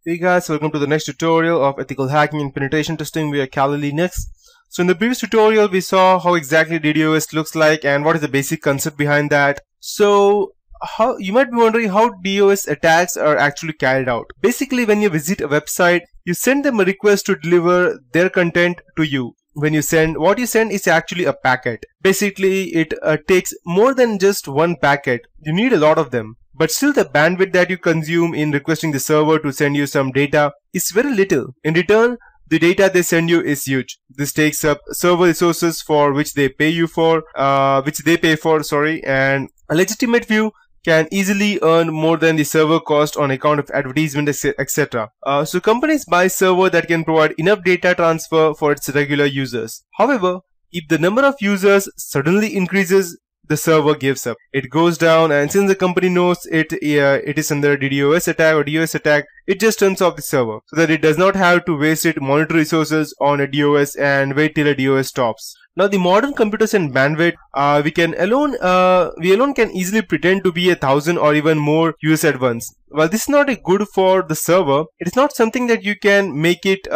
Hey guys, welcome to the next tutorial of ethical hacking and penetration testing via Kali Linux. So in the previous tutorial, we saw how exactly DDoS looks like and what is the basic concept behind that. So how you might be wondering how DDoS attacks are actually carried out. Basically, when you visit a website, you send them a request to deliver their content to you. When you send, what you send is actually a packet. Basically, it takes more than just one packet. You need a lot of them. But still the bandwidth that you consume in requesting the server to send you some data is very little. In return, the data they send you is huge. This takes up server resources for which they pay for, and a legitimate view can easily earn more than the server cost on account of advertisement, etc. So companies buy server that can provide enough data transfer for its regular users. However, if the number of users suddenly increases, the server gives up. It goes down, and since the company knows it is under a DDoS attack or DoS attack, it just turns off the server so that it does not have to waste its monetary resources on a DoS and wait till a DoS stops. Now the modern computers and bandwidth, we alone can easily pretend to be 1,000 or even more users at once. While this is not good for the server, it is not something that you can make it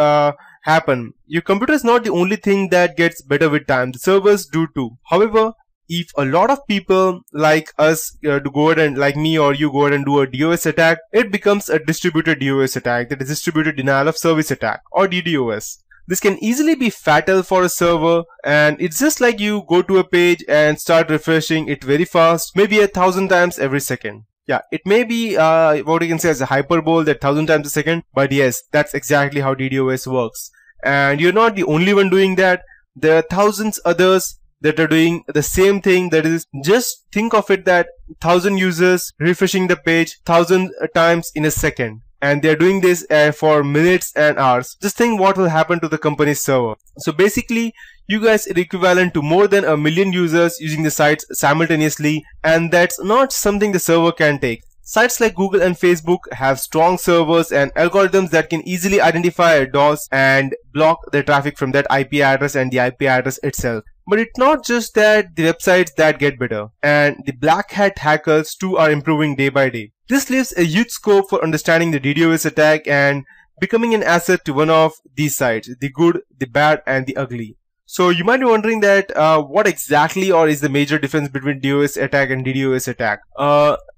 happen. Your computer is not the only thing that gets better with time. The servers do too. However, if a lot of people like us to go ahead and like me or you go ahead and do a DoS attack, it becomes a distributed DoS attack, that is distributed denial of service attack or DDoS. This can easily be fatal for a server, and it's just like you go to a page and start refreshing it very fast, maybe 1,000 times every second. Yeah, it may be what you can say as a hyperbole, that 1,000 times a second, but yes, that's exactly how DDoS works. And you're not the only one doing that. There are thousands others that are doing the same thing. That is, just think of it that 1,000 users refreshing the page 1,000 times in a second, and they're doing this for minutes and hours. Just think what will happen to the company's server. So basically, you guys are equivalent to more than 1 million users using the sites simultaneously, and that's not something the server can take. Sites like Google and Facebook have strong servers and algorithms that can easily identify a DoS and block the traffic from that IP address and the IP address itself. But it's not just that the websites that get better, and the black hat hackers too are improving day by day. This leaves a huge scope for understanding the DDoS attack and becoming an asset to one of these sites: the good, the bad, and the ugly. So you might be wondering that what exactly or is the major difference between DOS attack and DDoS attack?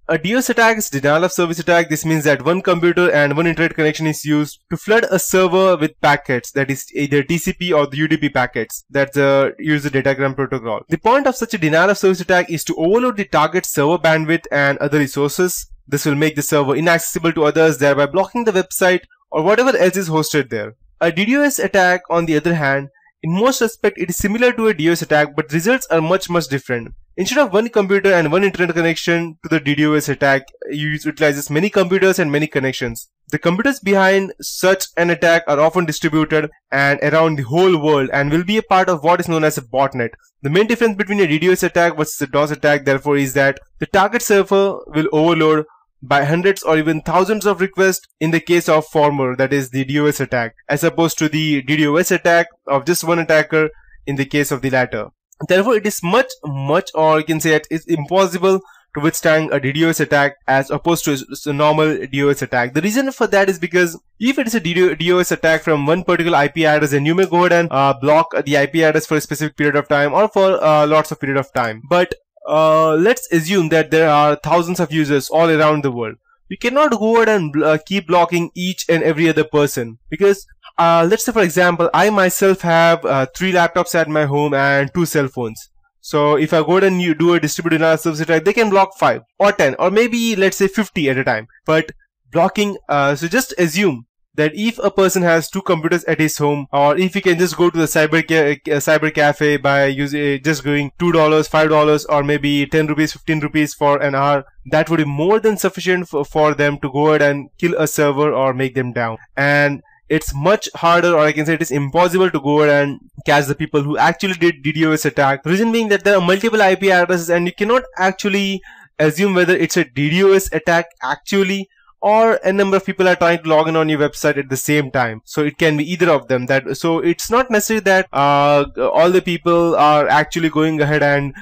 A DOS attack is denial of service attack. This means that one computer and one internet connection is used to flood a server with packets, that is either TCP or the UDP packets that use the datagram protocol. The point of such a denial of service attack is to overload the target server bandwidth and other resources. This will make the server inaccessible to others, thereby blocking the website or whatever else is hosted there. A DDoS attack, on the other hand, in most respects it is similar to a DOS attack, but results are much different. Instead of one computer and one internet connection to the DDoS attack, it utilizes many computers and many connections. The computers behind such an attack are often distributed and around the whole world and will be a part of what is known as a botnet. The main difference between a DDoS attack versus a DOS attack, therefore, is that the target server will overload by hundreds or even thousands of requests in the case of former, that is the DOS attack, as opposed to the DDoS attack of just one attacker in the case of the latter. Therefore, it is much, or you can say it is impossible to withstand a DDoS attack as opposed to a normal DOS attack. The reason for that is because if it is a DDoS attack from one particular IP address, then you may go ahead and block the IP address for a specific period of time or for lots of period of time. But let's assume that there are thousands of users all around the world. You cannot go ahead and keep blocking each and every other person, because let's say, for example, I myself have 3 laptops at my home and 2 cell phones. So if I go ahead and you do a distributed denial of service attack, they can block 5 or 10 or maybe let's say 50 at a time. But blocking, so just assume that if a person has 2 computers at his home, or if he can just go to the cyber cafe by just going $2, $5, or maybe 10 rupees, 15 rupees for an hour, that would be more than sufficient for them to go ahead and kill a server or make them down. And it's much harder, or I can say it is impossible, to go ahead and catch the people who actually did DDoS attack. The reason being that there are multiple IP addresses and you cannot actually assume whether it's a DDoS attack actually, or a number of people are trying to log in on your website at the same time. So it can be either of them. So it's not necessary that all the people are actually going ahead and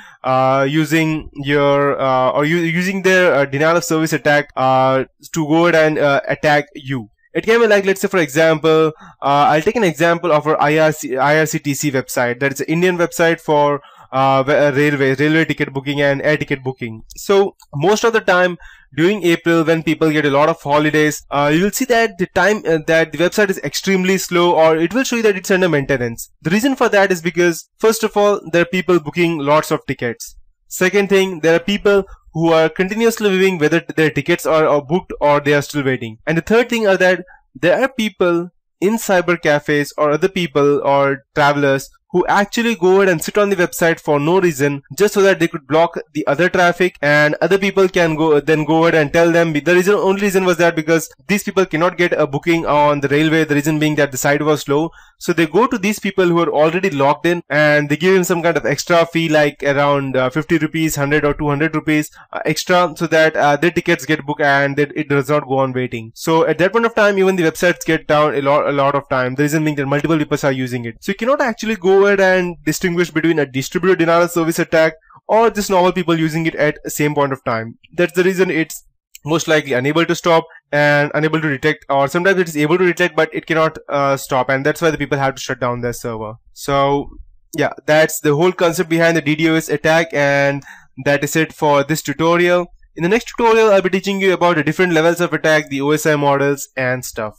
using your using their denial of service attack to go ahead and attack you. It can be like, let's say for example, I'll take an example of our IRCTC website. That is an Indian website for railway ticket booking and air ticket booking. So most of the time during April, when people get a lot of holidays, you will see that the time that the website is extremely slow, or it will show you that it's under maintenance. The reason for that is because, first of all, there are people booking lots of tickets. Second thing, there are people who are continuously viewing whether their tickets are booked or they are still waiting. And the third thing are that there are people in cyber cafes or other people or travelers who actually go ahead and sit on the website for no reason, just so that they could block the other traffic, and other people can go ahead and tell them. The only reason was that because these people cannot get a booking on the railway, the reason being that the site was slow. So they go to these people who are already logged in, and they give him some kind of extra fee, like around 50 rupees, 100 or 200 rupees extra, so that their tickets get booked and it does not go on waiting. So at that point of time, even the websites get down a lot of time. The reason being that multiple people are using it. So you cannot actually go ahead and distinguish between a distributed denial of service attack or just normal people using it at the same point of time. That's the reason it's most likely unable to stop and unable to detect, or sometimes it is able to detect but it cannot stop, and that's why the people have to shut down their server. So yeah, that's the whole concept behind the DDoS attack, and that is it for this tutorial. In the next tutorial, I'll be teaching you about the different levels of attack, the OSI models and stuff.